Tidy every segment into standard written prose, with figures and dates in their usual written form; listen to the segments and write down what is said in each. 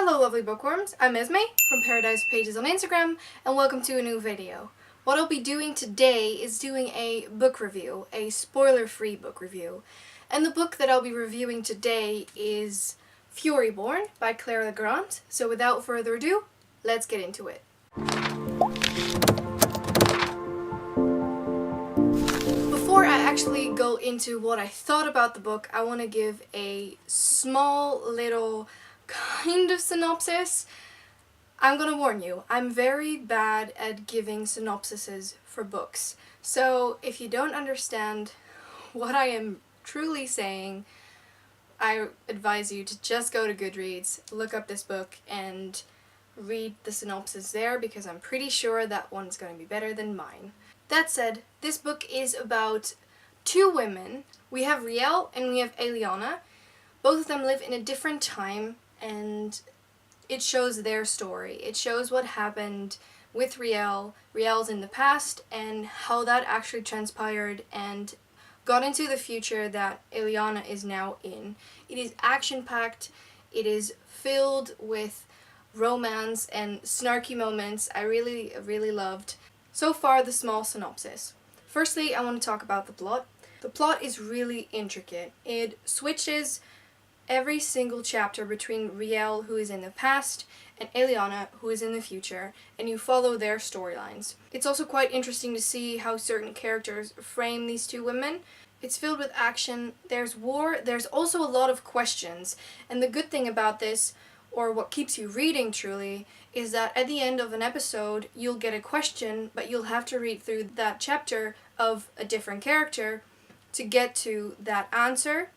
Hello lovely bookworms, I'm Esmay from Paradise Pages on Instagram and welcome to a new video. What I'll be doing today is doing a book review, a spoiler-free book review. And the book that I'll be reviewing today is Furyborn by Claire Legrand. So without further ado, let's get into it. Before I actually go into what I thought about the book, I want to give a small little kind of synopsis. I'm gonna warn you, I'm very bad at giving synopsises for books. So if you don't understand what I am truly saying, I advise you to just go to Goodreads, look up this book, and read the synopsis there because I'm pretty sure that one's going to be better than mine. That said, this book is about two women. We have Riel and we have Eliana. Both of them live in a different time, and it shows their story. It shows what happened with Riel. Riel's in the past and how that actually transpired and got into the future that Eliana is now in. It is action-packed. It is filled with romance and snarky moments I really loved. So far, the small synopsis. Firstly, I want to talk about the plot. The plot is really intricate. It switches every single chapter between Riel, who is in the past, and Eliana, who is in the future, and you follow their storylines. It's also quite interesting to see how certain characters frame these two women. It's filled with action, there's war, there's also a lot of questions, and the good thing about this, or what keeps you reading truly, is that at the end of an episode you'll get a question, but you'll have to read through that chapter of a different character to get to that answer,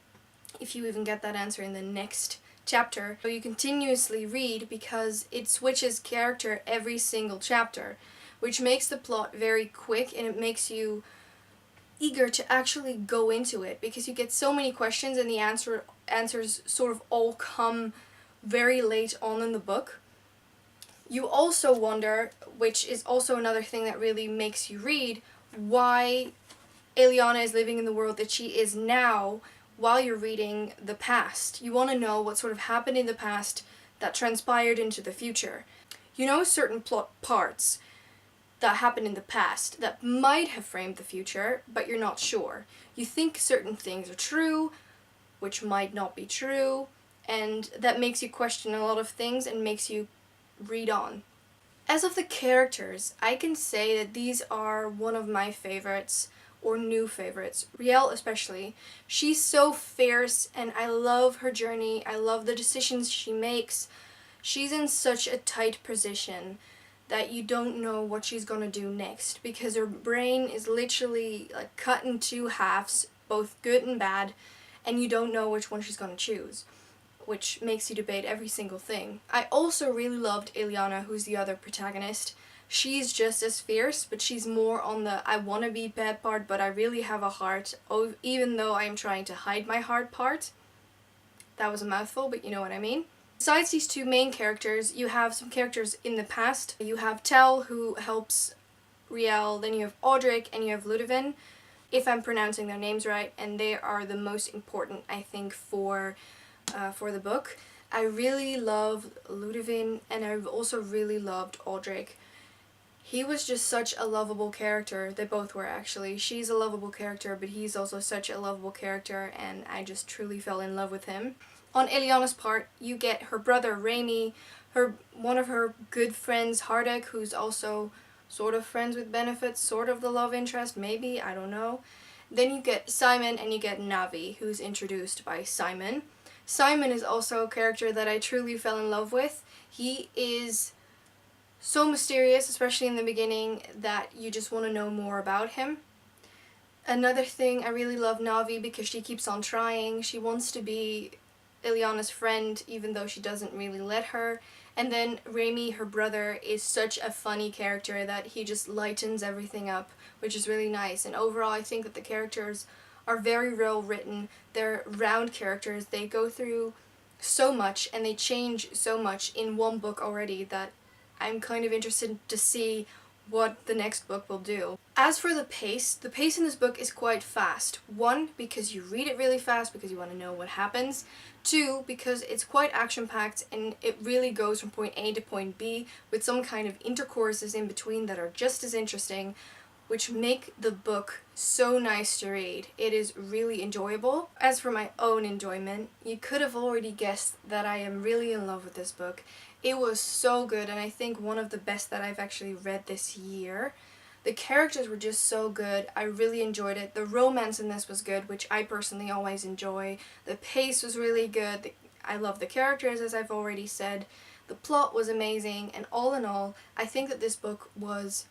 if you even get that answer in the next chapter. So you continuously read because it switches character every single chapter, which makes the plot very quick and it makes you eager to actually go into it because you get so many questions and the answers sort of all come very late on in the book. You also wonder, which is also another thing that really makes you read, why Eliana is living in the world that she is now while you're reading the past. You want to know what sort of happened in the past that transpired into the future. You know certain plot parts that happened in the past that might have framed the future, but you're not sure. You think certain things are true, which might not be true, and that makes you question a lot of things and makes you read on. As of the characters, I can say that these are one of my favorites, or new favorites. Riel especially. She's so fierce and I love her journey. I love the decisions she makes. She's in such a tight position that you don't know what she's gonna do next because her brain is literally like cut in two halves, both good and bad, and you don't know which one she's gonna choose, which makes you debate every single thing. I also really loved Eliana, who's the other protagonist. She's just as fierce, but she's more on the I want to be bad part, but I really have a heart, even though I'm trying to hide my heart part. That was a mouthful, but you know what I mean. Besides these two main characters, you have some characters in the past. You have Tel, who helps Riel, then you have Audric, and you have Ludovin, if I'm pronouncing their names right, and they are the most important, I think, for the book. I really love Ludovin, and I've also really loved Audric. He was just such a lovable character. They both were, actually. She's a lovable character, but he's also such a lovable character, and I just truly fell in love with him. On Eliana's part, you get her brother Remy, one of her good friends Hardek, who's also sort of friends with benefits, sort of the love interest, maybe, I don't know. Then you get Simon and you get Navi, who's introduced by Simon. Simon is also a character that I truly fell in love with. He is so mysterious, especially in the beginning, that you just want to know more about him. Another thing, I really love Navi because she keeps on trying. She wants to be Eliana's friend even though she doesn't really let her. And then Remy, her brother, is such a funny character that he just lightens everything up, which is really nice. And overall, I think that the characters are very well written. They're round characters. They go through so much and they change so much in one book already that I'm kind of interested to see what the next book will do. As for the pace in this book is quite fast. One, because you read it really fast because you want to know what happens. Two, because it's quite action-packed and it really goes from point A to point B with some kind of intercourses in between that are just as interesting, which make the book so nice to read. It is really enjoyable. As for my own enjoyment, you could have already guessed that I am really in love with this book. It was so good, and I think one of the best that I've actually read this year. The characters were just so good. I really enjoyed it. The romance in this was good, which I personally always enjoy. The pace was really good. I love the characters, as I've already said. The plot was amazing, and all in all, I think that this book was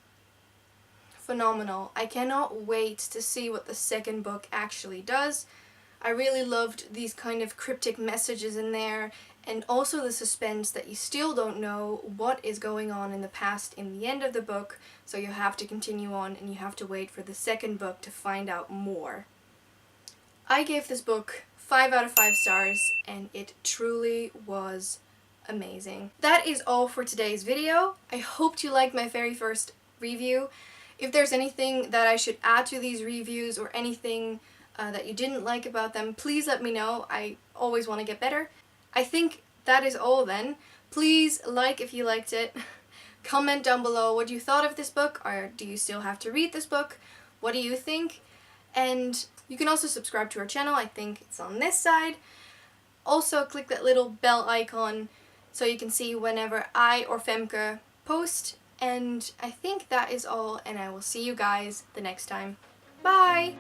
phenomenal. I cannot wait to see what the second book actually does. I really loved these kind of cryptic messages in there, and also the suspense that you still don't know what is going on in the past in the end of the book, so you have to continue on and you have to wait for the second book to find out more. I gave this book 5 out of 5 stars, and it truly was amazing. That is all for today's video. I hoped you liked my very first review. If there's anything that I should add to these reviews or anything that you didn't like about them, please let me know. I always want to get better. I think that is all then. Please like if you liked it. Comment down below what you thought of this book, or do you still have to read this book? What do you think? And you can also subscribe to our channel. I think it's on this side. Also click that little bell icon so you can see whenever I or Femke post. And I think that is all, and I will see you guys the next time. Bye!